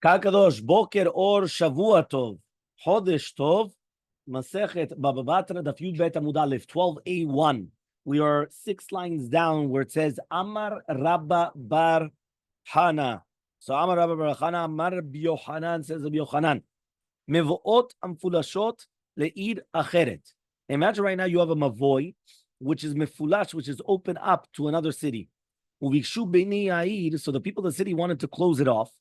Kakadosh, Boker Or Shavua Tov, Chodesh Tov, Masechet, Bava Batra Daf Yud 12a1. We are 6 lines down where it says Amar Rabba Bar Hana. So Amar Rabba Bar Hana, Amar Rabbi Yochanan says Rabbi Yochanan. Mevoot amfulashot le'id acheret. Imagine right now you have a mavoy, which is mefulash, which is open up to another city. So the people of the city wanted to close it off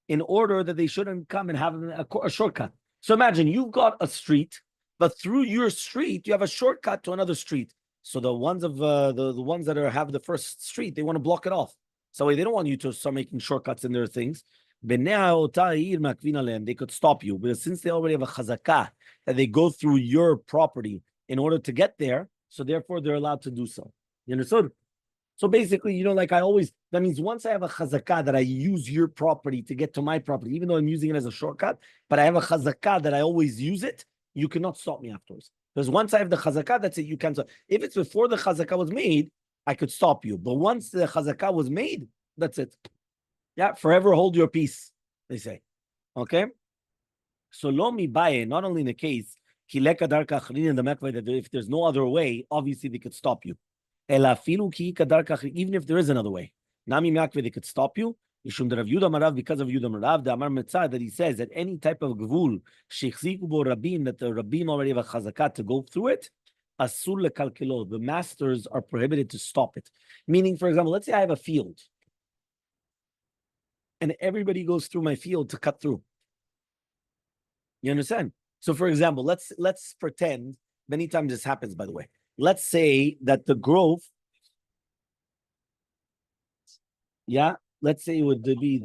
in order that they shouldn't come and have a shortcut. So imagine you've got a street, but through your street you have a shortcut to another street. So the ones of the ones that have the first street, they want to block it off. So they don't want you to start making shortcuts in their things. They could stop you, but since they already have a chazakah that they go through your property in order to get there, so therefore they're allowed to do so. You understood? So basically, like that means once I have a chazakah that I use your property to get to my property, even though I'm using it as a shortcut, but I have a chazakah that I always use it, you cannot stop me afterwards. Because once I have the chazakah, that's it, you can't stop. If it's before the chazakah was made, I could stop you. But once the chazakah was made, that's it. Yeah, forever hold your peace, they say. Okay? So lo mi baye, not only in the case, that if there's no other way, obviously they could stop you. Even if there is another way. Nami makve, they could stop you. Because of Yudah Marav, the Amar Metzah, that he says that any type of gvul, that the Rabbim already have a chazakah to go through it, asur lekalkelo, the masters are prohibited to stop it. Meaning, for example, let's say I have a field, and everybody goes through my field to cut through. You understand? So, for example, let's pretend, many times this happens, by the way. Let's say that the grove, let's say it would be.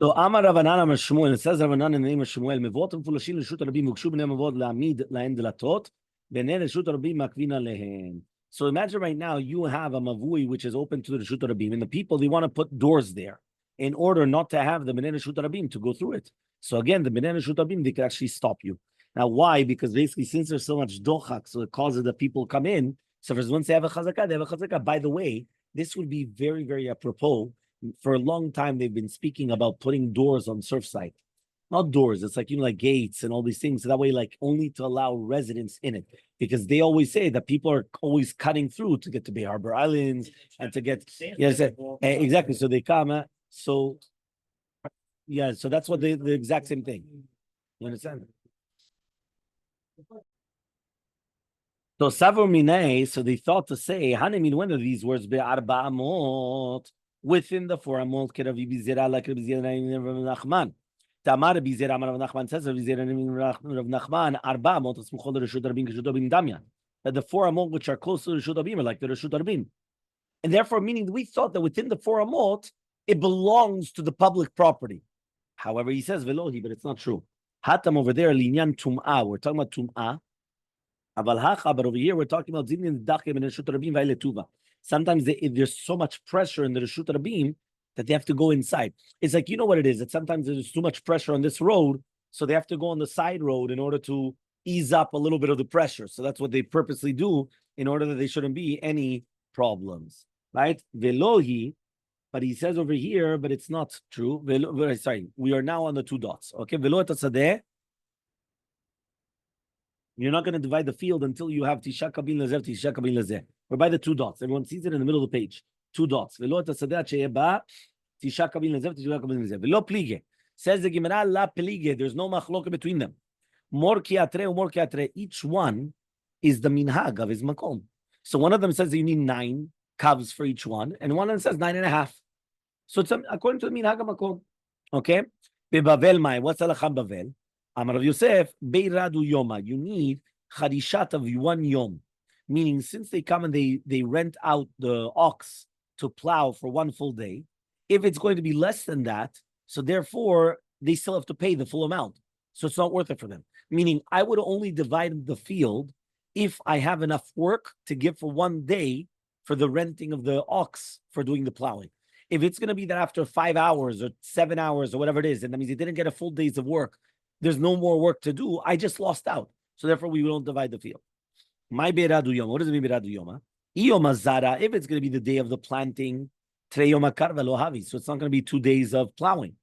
So, Amar Ravanan Amar Shmuel, it says Ravanan in the name of Shmuel, Mevotim Fulashim Leshut Rabim Mukshu Bnei Mavod Laamid Lahem Delatot, Bnei Leshut Rabim Makvina Lehem. So imagine right now you have a mavui which is open to the Reshut Rabim, and the people, they want to put doors there in order not to have the Bnei Reshut Rabim to go through it. So again, the Bnei Reshut Rabim, they can actually stop you. Now, why? Because basically, since there's so much dochak, so it causes the people come in. So for once they have a chazakah, they have a chazakah. By the way, this would be very, very apropos. For a long time, they've been speaking about putting doors on Surfside. Not doors, it's like, like gates and all these things. So that way, like only to allow residents in it. Because they always say that people are always cutting through to get to Bay Harbor Islands and to get, exactly. So they come, so that's what the exact same thing. You understand? So Savur Minei, so they thought to say, Hanemin, when are these words be Arba Amot within the 4 Amot Keravi Bizera like Nachman? Tamar Bizera Amar Nachman says Bizera Rav Nachman Arba Amot Smuchol Reshut Rabin Keshut Rabin Damyan. That the 4 Amot which are close to Reshut Rabin are like the Reshut Rabin. And therefore, meaning we thought that within the 4 Amot, it belongs to the public property. However, he says Velohi, but it's not true. Hatam over there, Linyan Tum'ah. We're talking about Tum'ah. But over here, we're talking about Zinin Dachim and Reshut Rabim Vailetuva. Sometimes there's so much pressure in the Reshut Rabim that they have to go inside. It's like, you know what it is? That sometimes there's too much pressure on this road, so they have to go on the side road in order to ease up a little bit of the pressure. So that's what they purposely do in order that there shouldn't be any problems, right? Velohi, but he says over here, but it's not true. We are now on the 2 dots. Okay, Velo et Hasadeh. You're not going to divide the field until you have Tisha Kabin Lezer, Tisha Kabin Lezer. We're by the 2 dots. Everyone sees it in the middle of the page. 2 dots. Velo et Hasadeh Sheba, Tisha Kabin Lezer, Tisha Kabin Lezer. Velo Plige. Says the Gemara, La Plige. There's no machloka between them. Mor Kiatre, Mor Kiatre. Each one is the minhag of his makom. So one of them says that you need 9 kavs for each one, and one of them says 9.5. So it's according to the minhag of makom. Okay? Bebavel Mai. What's Alacham Bavel? Amar Rav Yosef, Beiradu Yoma. You need Charishat of 1 Yom. Meaning, since they come and they rent out the ox to plow for 1 full day, if it's going to be less than that, so therefore they still have to pay the full amount. So it's not worth it for them. Meaning, I would only divide the field if I have enough work to give for 1 day for the renting of the ox for doing the plowing. If it's going to be that after 5 hours or 7 hours or whatever it is, and that means they didn't get a full day's of work, there's no more work to do, I just lost out. So therefore, we don't divide the field. My Beiradu Yoma. What does it mean Beiradu Yoma? Iyom hazara, if it's going to be the day of the planting, trei yom hakarva lo havi. So it's not going to be 2 days of plowing,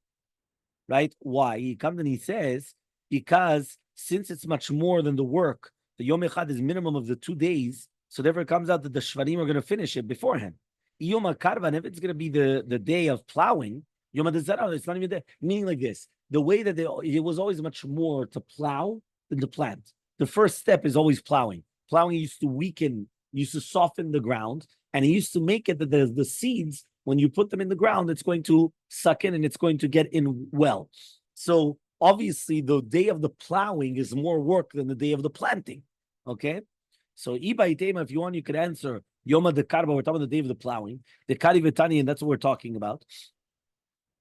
right? Why? He comes and he says, because since it's much more than the work, the yom echad is minimum of the 2 days, so therefore it comes out that the shvarim are going to finish it beforehand. Yom hakarva, and if it's going to be the day of plowing, yom hazara, it's not even there. Meaning like this, the way that it was always much more to plow than to plant. The first step is always plowing. Plowing used to weaken, used to soften the ground, and it used to make it that the seeds, when you put them in the ground, it's going to suck in and it's going to get in well. So obviously the day of the plowing is more work than the day of the planting. Okay? So if you want, you could answer Yoma de Karba, we're talking about the day of the plowing. The Kari Vetani, and that's what we're talking about.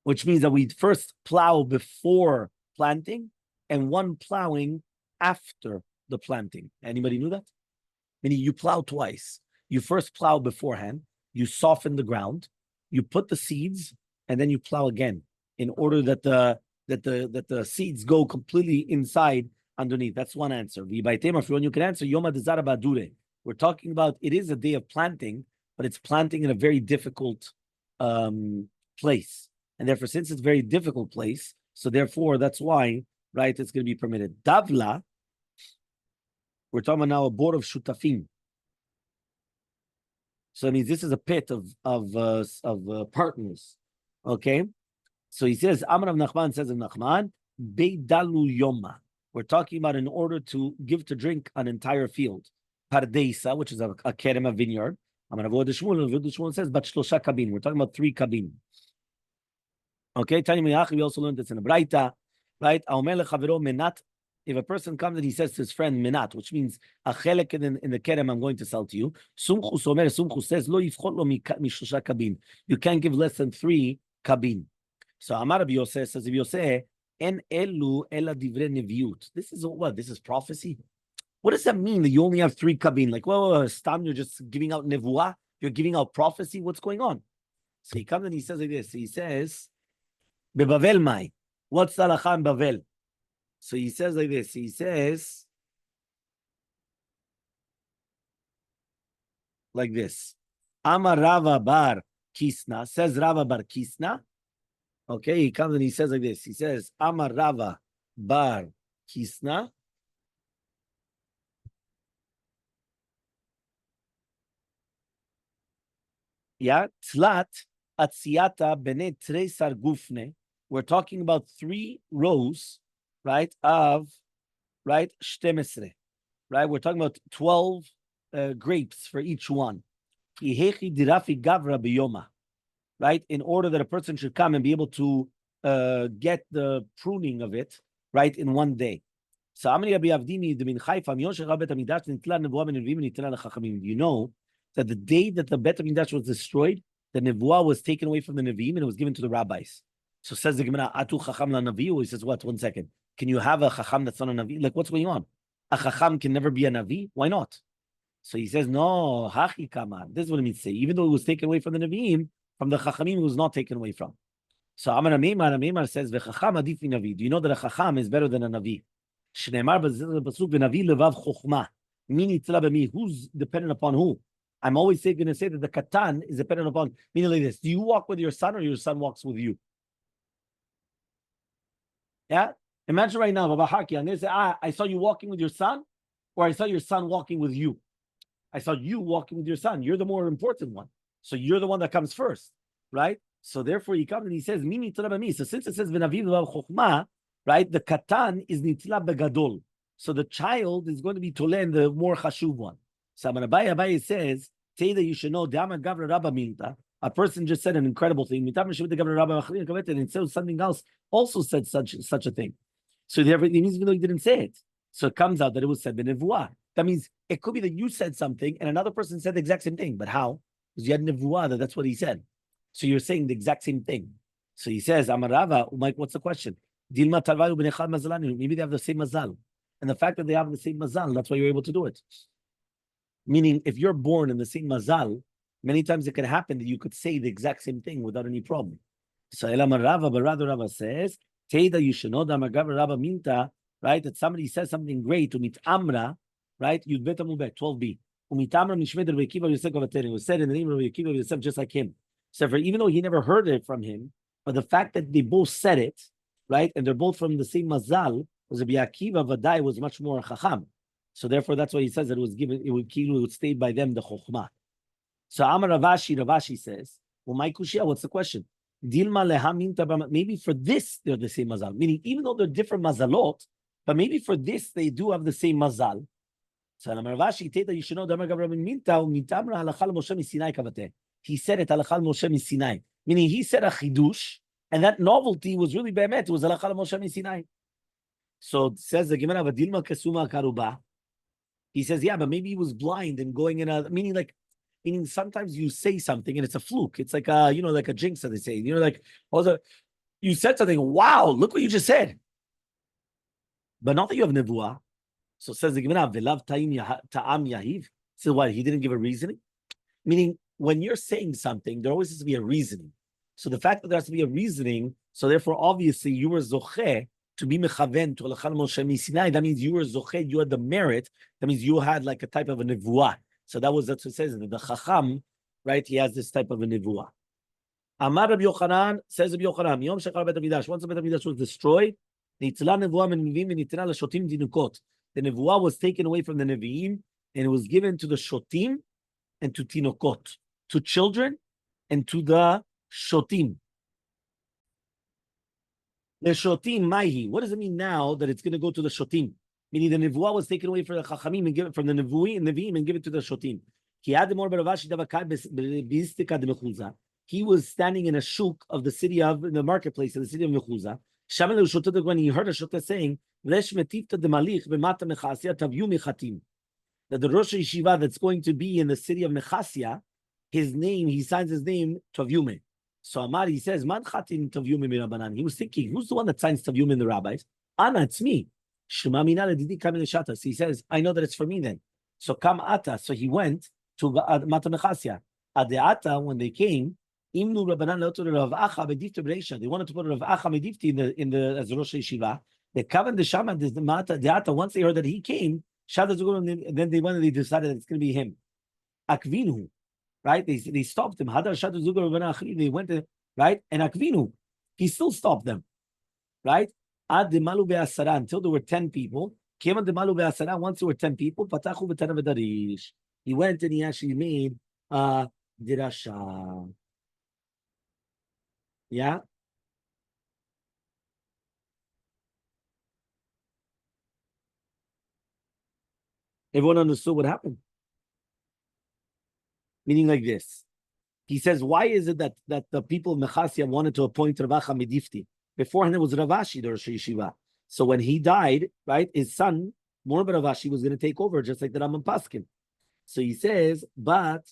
Which means that we first plow before planting and one plowing after the planting. Anybody knew that? Meaning you plow twice. You first plow beforehand, you soften the ground, you put the seeds, and then you plow again in order that the seeds go completely inside underneath. That's one answer. If you can answer Yoma de Zara Badure. We're talking about it is a day of planting, but it's planting in a very difficult place. And therefore, since it's a very difficult place, so therefore that's why, right, it's going to be permitted. Davla, we're talking about now a board of shutafim. So it means this is a pit of partners. Okay? So he says, Amar of Nachman says of Nachman, Beidalu Yoma. We're talking about in order to give to drink an entire field. Pardeisa, which is a kerem, a vineyard. Amar Avodah Shmuel says, Bat Shlosha Kabin. We're talking about 3 kabin. Okay, Tani Miyach, we also learned this in a Braita, right? Menat. If a person comes and he says to his friend Menat, which means a chelek in the kerem I'm going to sell to you, Sumchu says, Lo yifchot lo mishosha kabin. You can't give less than 3 kabin. So Amar Rabbi Yosef says, if Yosef, En elu ela divre neviut. This is what? This is prophecy? What does that mean that you only have 3 kabin? Like, well, Stam, you're just giving out nevuah? You're giving out prophecy? What's going on? So he comes and he says like this. He says, Bebavel mai. What's the halacha in Bavel? So he says like this. He says like this. Amar Rava bar Kisna. Says Rava bar Kisna. Okay, he comes and he says like this. He says, Amar Rava bar Kisna. Yeah, Tzlat Atziata Bene Tresar Gufne. We're talking about 3 rows, right, of, right, Shtemesre. Right, we're talking about 12 grapes for each one. Ihechi dirafi gavra biyoma. Right, in order that a person should come and be able to get the pruning of it, right, in 1 day. So, do you know that the day that the Bet HaMikdash was destroyed, the Nevuah was taken away from the Nevi'im and it was given to the rabbis. So says the Gemara, Atu Chacham la Navi, he says, what? 1 second. Can you have a Chacham that's not a Navi? Like, what's going on? A Chacham can never be a Navi? Why not? So he says, no, Hachi Kaman. This is what it means to say. Even though it was taken away from the Nevi'im, from the Chachamim, it was not taken away from. So Amar Meimar says, V'chacham adifi Navi. Do you know that a Chacham is better than a Navi? Shneimar b'pasuk v'Navi levav chokhmah. Meaning, who's dependent upon who? I'm always going to say that the katan is dependent upon, meaning like this. Do you walk with your son or your son walks with you? Yeah? Imagine right now, Baba Haki, I'm going to say, I saw you walking with your son, or I saw your son walking with you. I saw you walking with your son. You're the more important one. So you're the one that comes first, right? So therefore he comes and he says, Mini Tzalabami. So since it says, V'Navi levav chokhmah, right? The katan is nitla begadol. So the child is going to be tolen, the more chashuv one. So Abaye says, say that you should know, a person just said an incredible thing. And instead of something else, also said such a thing. So therefore, it means even though he didn't say it. So it comes out that it was said b'nevuah. That means it could be that you said something and another person said the exact same thing. But how? Because you had nevuah, that's what he said. So you're saying the exact same thing. So he says, Amarava, Mike, what's the question? Maybe they have the same mazal. And the fact that they have the same mazal, that's why you're able to do it. Meaning, if you're born in the same mazal, many times it can happen that you could say the exact same thing without any problem. So Elamar Rava, but rather Rava says, Teda, you should know that Rava minta, right? That somebody says something great to meet Amra, right? You'd bet 12b. Umitamra Mishmed Rabbi Akiva Yosef Gavateri. It was said in the name of Rabbi Akiva Yosef just like him. So for, even though he never heard it from him, but the fact that they both said it, right, and they're both from the same mazal, was Rabbi Akiva Vadai was much more chacham. So therefore, that's why he says that it was given. It would stay by them the chokhmah. So Amar Ravashi says, well, my kushia, what's the question? Dilma leha, maybe for this they're the same mazal. Meaning, even though they're different mazalot, but maybe for this they do have the same mazal. So Amar Ravashi, Teta, you should know. He said it halachal Moshe Sinai, meaning he said a chidush, and that novelty was really be'emet. It was halachal Moshe Sinai. So it says the Gemara, Vadilma kasuma karuba. He says, yeah, but maybe he was blind and going in a meaning sometimes you say something and it's a fluke. It's like like a jinx that they say. Like also you said something. Wow, look what you just said. But not that you have nevuah. So it says the Gemara, Velav ta'am yahiv. So what? He didn't give a reasoning. Meaning, when you're saying something, there always has to be a reasoning. So the fact that there has to be a reasoning, so therefore, obviously, you were zocheh to be mechaven to Hechal Moshe Sinai. That means you were zocheh, you had the merit. That means you had like a type of a nevuah. So that's what it says. The chacham, right? He has this type of a nevuah. Amar Rabbi Yochanan, says Rabbi Yochanan, Yom Shechar Bet HaMikdash. Once the Bet HaMikdash was destroyed, the nevuah was taken away from the nevi'im, and it was given to the shotim and to tinokot, to children and to the shotim. The shotim maihi. What does it mean now that it's going to go to the shotim? Meaning the nevuah was taken away from the chachamim and given from the nevi'im and given to the shotim. He was standing in a shuk of the city of the marketplace of the city of Mechuza. When he heard a shota saying, that the Rosh Yeshiva that's going to be in the city of Mechasya, he signs his name Tavyume. So Amar, he says, Man chatim Tavyume mirabanan. He was thinking, who's the one that signs Tavyume in the rabbis? Ana, it's me. Shema mina ledidi kam shatas. He says, I know that it's for me then. So come ata. So he went to Mata Mechasya. Adeata, when they came, Imnu Rabbanan leotu Rav Acha bedifta b'reisha. They wanted to put Rav Acha medifti in the as Rosh Yeshiva. The kavan the Shama the Mata Deata. Once they heard that he came, and then they decided that it's going to be him. Akvinu, right? They stopped him. They went to, right, and Akvinu, he still stopped them, right? Ad demalu be'asara, until there were 10 people. Came on demalu be'asara. Once there were 10 people, patachu v'tana v'darish. He went and he actually made a dirasha. Yeah. Everyone understood what happened. Meaning like this. He says, why is it that the people of Mechasya wanted to appoint Rav Acha Medifti? Beforehand, it was Ravashi, the Rosh Yeshiva. So when he died, right, his son, Morba Ravashi, was going to take over, just like the Rambam Paskin. So he says, but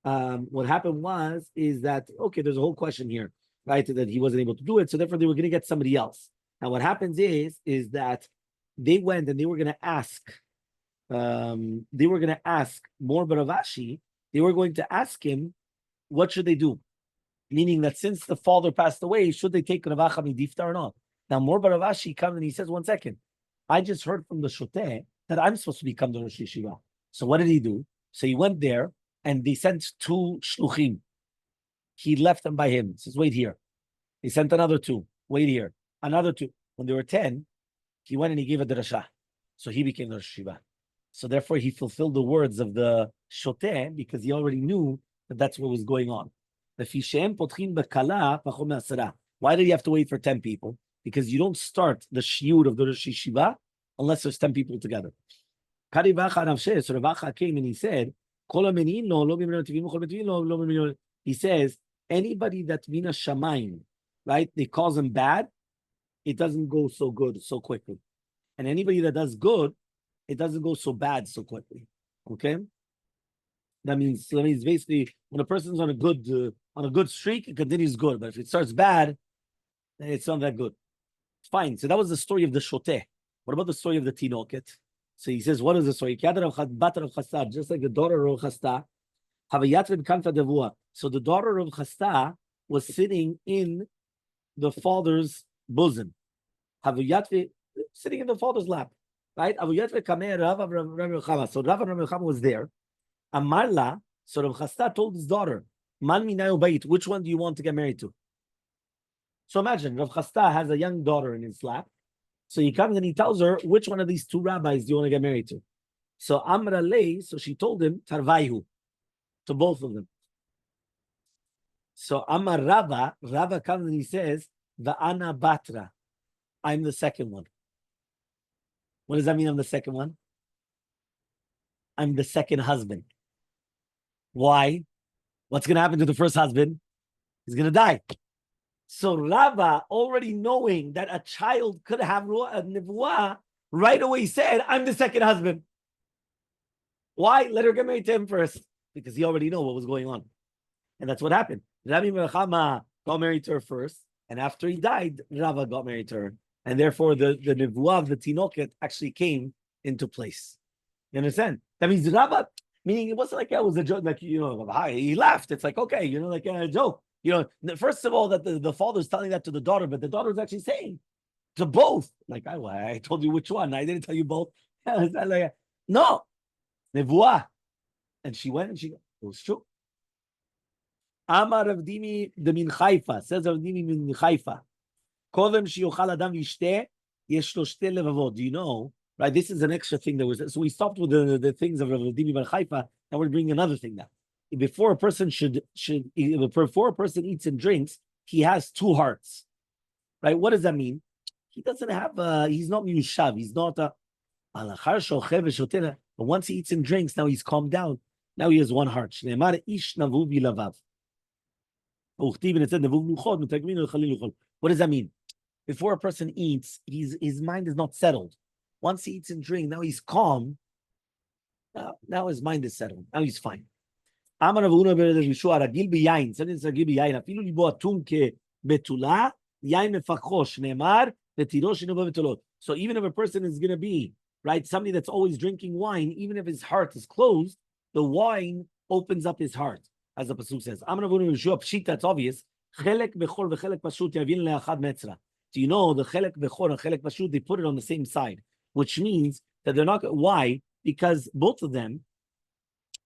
what happened is that, okay, there's a whole question here, right, that he wasn't able to do it, so therefore they were going to get somebody else. Now what happens is that they went and they were going to ask, Morba Ravashi, they were going to ask him, what should they do? Meaning that since the father passed away, should they take Rav Acha Medifta or not? Now, Morba Ravashi comes and he says, 1 second, I just heard from the Shoteh that I'm supposed to become the Rosh Yeshiva. So what did he do? So he went there and they sent 2 shluchim. He left them by him. He says, wait here. He sent another 2. Wait here. Another 2. When there were 10, he went and he gave a drasha. So he became the Rosh Yeshiva. So therefore he fulfilled the words of the Shoteh because he already knew that that's what was going on. Why did he have to wait for 10 people? Because you don't start the shiur of the Rosh Yeshiva unless there's 10 people together. So Rav Acha came and he said, he says, anybody that mina shamayim, right, they cause him bad, it doesn't go so good so quickly. And anybody that does good, it doesn't go so bad so quickly. Okay? That means basically when a person's on a good streak, it continues good. But if it starts bad, then it's not that good. Fine. So that was the story of the Shoteh. What about the story of the Tinoket? So he says, what is the story? Just like the daughter of Chasta. So the daughter of Chasta was sitting in the father's bosom. Sitting in the father's lap. Right? So Rav and Rav Chama was there. Amarla, so Rav Chasta told his daughter, Man minayu bait, which one do you want to get married to? So imagine, Rav Chasta has a young daughter in his lap. So he comes and he tells her, which one of these two rabbis do you want to get married to? So Amra Lei, so she told him, Tarvaihu, to both of them. So Amar Rava comes and he says, Va'ana Batra, I'm the second one. What does that mean, I'm the second one? I'm the second husband. Why? What's going to happen to the first husband? He's going to die. So Rava, already knowing that a child could have a nevuah, right away said, I'm the second husband. Why? Let her get married to him first. Because he already knew what was going on. And that's what happened. Rabbi Melchama got married to her first. And after he died, Rava got married to her. And therefore, the nevuah of the tinoket actually came into place. You understand? That means Rava, meaning it wasn't like it was a joke, like, he laughed. It's like, okay, like a joke. First of all, that the father's telling that to the daughter, but the daughter is actually saying to both. Like, I told you which one. I didn't tell you both. No. Nevuah. And she went and it was true. Amar Rav Dimi de min Haifa, says Rav Dimi min Haifa. Kodem shiyochal adam yishteh, yesh lo shte levavot. Do you know, right? This is an extra thing that was, so we stopped with the things of Rav Dimi ben Haifa, now we're bringing another thing now. Before a person before a person eats and drinks, he has two hearts. Right? What does that mean? He doesn't have he's not miyushav, he's not a but once he eats and drinks, now he's calmed down. Now he has one heart. What does that mean? Before a person eats, his mind is not settled. Once he eats and drinks, now he's calm. Now his mind is settled. Now he's fine. So even if a person is going to be, right, somebody that's always drinking wine, even if his heart is closed, the wine opens up his heart, as the pasuk says. That's obvious. Do you know the chelek bechor and chelek pashut, they put it on the same side, which means that they're not. Why? Because both of them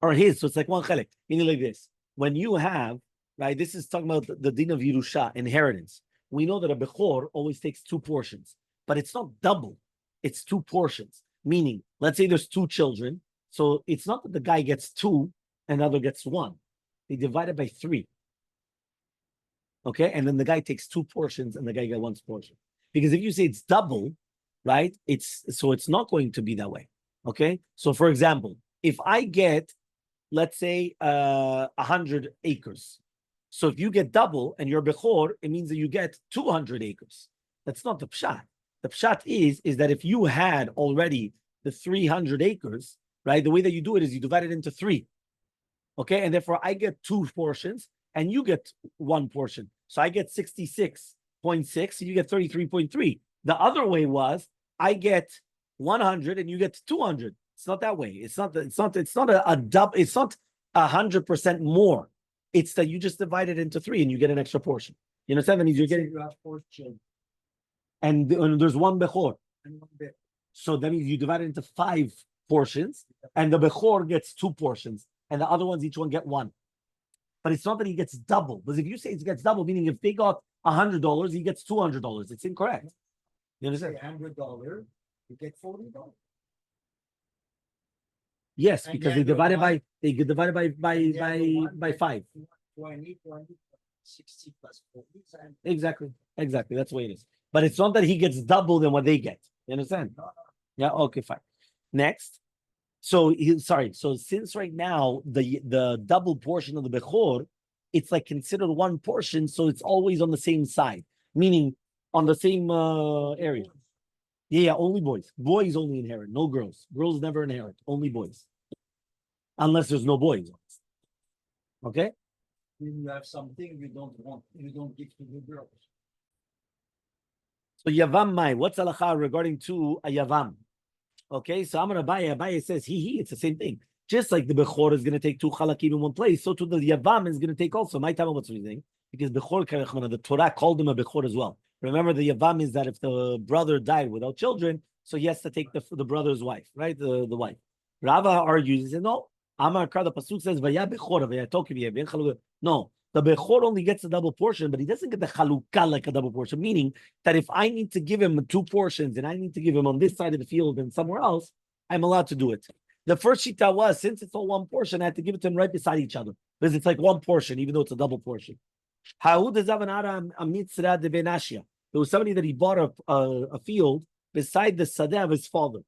are his. So it's like one chelek. Meaning like this. When you have, right, this is talking about the din of Yerusha, inheritance. We know that a bechor always takes two portions, but it's not double. It's two portions. Meaning, let's say there's two children. So it's not that the guy gets two and the other gets one. They divide it by three. Okay, and then the guy takes two portions and the guy gets one portion. Because if you say it's double, right, it's not going to be that way. Okay, so for example, if I get, let's say, 100 acres. So if you get double and you're bechor, it means that you get 200 acres. That's not the pshat. The pshat is that if you had already the 300 acres, right, the way that you do it is you divide it into three. Okay, and therefore I get two portions and you get one portion. So I get 66.6 and you get 33.3. The other way was I get 100 and you get 200. It's not that way. It's not a double. It's not 100% more. It's that you just divide it into three and you get an extra portion. You understand? That means you're getting four children. And there's one bechor. So that means you divide it into 5 portions, and the bechor gets 2 portions, and the other ones each one get 1. But it's not that he gets double. Because if you say it gets double, meaning if they got $100, he gets $200. It's incorrect. You understand? $100, you get $40. Yes, because they divide it by 5. 20, 60 plus 40. Exactly. That's the way it is. But it's not that he gets double than what they get. You understand? No. Yeah. Okay. Fine. Next. So since right now the double portion of the bechor, it's like considered one portion, so it's always on the same side, meaning on the same area. Yeah, only boys. Boys only inherit, no girls. Girls never inherit, only boys. Unless there's no boys. Okay? When you have something you don't want, you don't give to the girls. So Yavam Mai, what's halacha regarding to a Yavam? Okay, so Amar Abaye says, it's the same thing. Just like the Bechor is going to take 2 chalakim in one place, so too the Yavam is going to take also. My time, what's the reason? Because Bechor Karechmana, the Torah called him a Bechor as well. Remember, the Yavam is that if the brother died without children, so he has to take the brother's wife, right? The wife. Rava argues, he said, no, Amar Kar, the pasuk says, "Vaya bechor, vaya tokiv ben chalukah." No, the bechor only gets a double portion, but he doesn't get the chalukah like a double portion. Meaning that if I need to give him 2 portions and I need to give him on this side of the field and somewhere else, I'm allowed to do it. The first shita was, since it's all one portion, I had to give it to him right beside each other because it's like one portion, even though it's a double portion. There was somebody that he bought a field beside the sadeh of his father.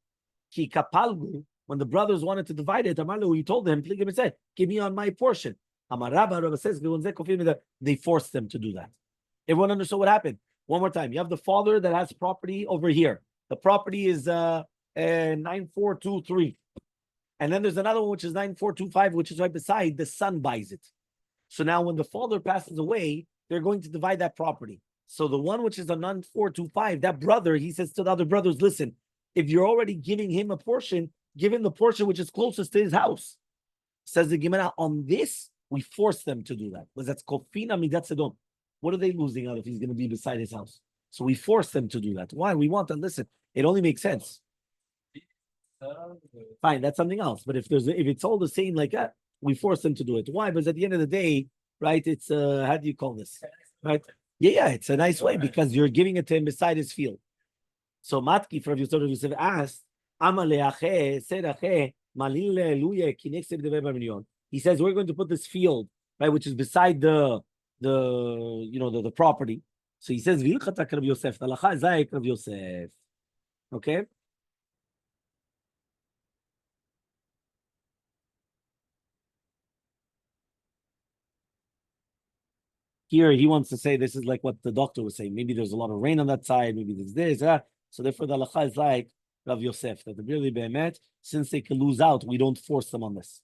When the brothers wanted to divide it, he told them, give me on my portion. Rabbi says they forced them to do that. Everyone understood what happened. One more time. You have the father that has property over here. The property is 9423. And then there's another one which is 9425, which is right beside. The son buys it. So now when the father passes away, they're going to divide that property. So the one which is a 9425, that brother, he says to the other brothers, listen, if you're already giving him a portion, give him the portion which is closest to his house. Says the Gemara, on this, we force them to do that. Because that's kofina midat sedom. What are they losing out if he's going to be beside his house? So we force them to do that. Why? We want to listen. It only makes sense. Fine, that's something else. But if it's all the same like that, we force them to do it. Why? Because at the end of the day, right, it's how do you call this? Right? Yeah, it's a nice way because you're giving it to him beside his field. So Matki for Yosef asked, he says, we're going to put this field, right, which is beside the property. So he says, okay. Here he wants to say this is like what the doctor was saying. Maybe there's a lot of rain on that side. Maybe there's this. So therefore, the halacha is like Rav Yosef, that the really behemet, since they can lose out, we don't force them on this.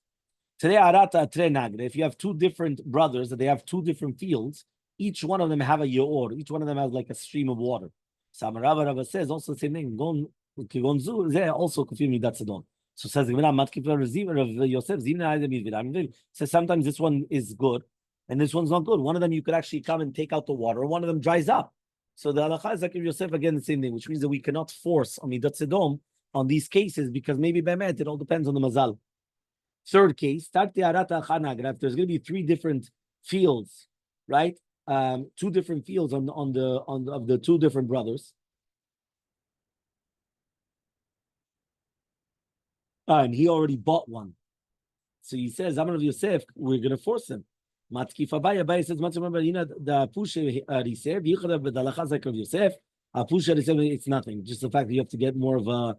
Today, arata tre nagre. If you have 2 different brothers that they have 2 different fields, each one of them have a yeor. Each one of them has like a stream of water. Samarava Rava says also the same thing. Also confusing that's a don. So says Yosef. Says sometimes this one is good and this one's not good. One of them you could actually come and take out the water, one of them dries up. So the halacha is like Yosef again the same thing, which means that we cannot force Amidat Sedom on these cases because maybe Bemet, it all depends on the mazal. Third case, if there's going to be 3 different fields, right? 2 different fields of the 2 different brothers. And he already bought one. So he says, Amar of Yosef, we're going to force him. Matkif Abai says, the Pusha Riseh, B'dalachazak of Yosef, Pusha Riseh, it's nothing. Just the fact that you have to get more of a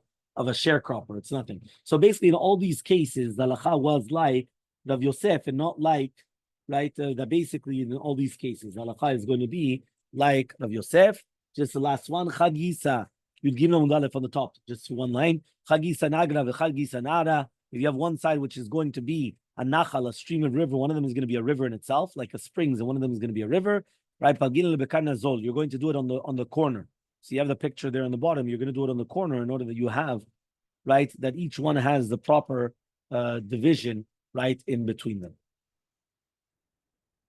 sharecropper, it's nothing. So basically, in all these cases, the halacha was like Rav Yosef and not like, right, that basically in all these cases, the halacha is going to be like Rav Yosef. Just the last one, Chagisa, you'd give them on the top, just one line. Chagisa Nagra, Chagisa Nara. If you have one side which is going to be a nachal, a stream of river, one of them is going to be a river in itself, like a springs, and one of them is going to be a river, right? You're going to do it on the corner. So you have the picture there on the bottom. You're going to do it on the corner in order that you have, right, that each one has the proper division, right, in between them.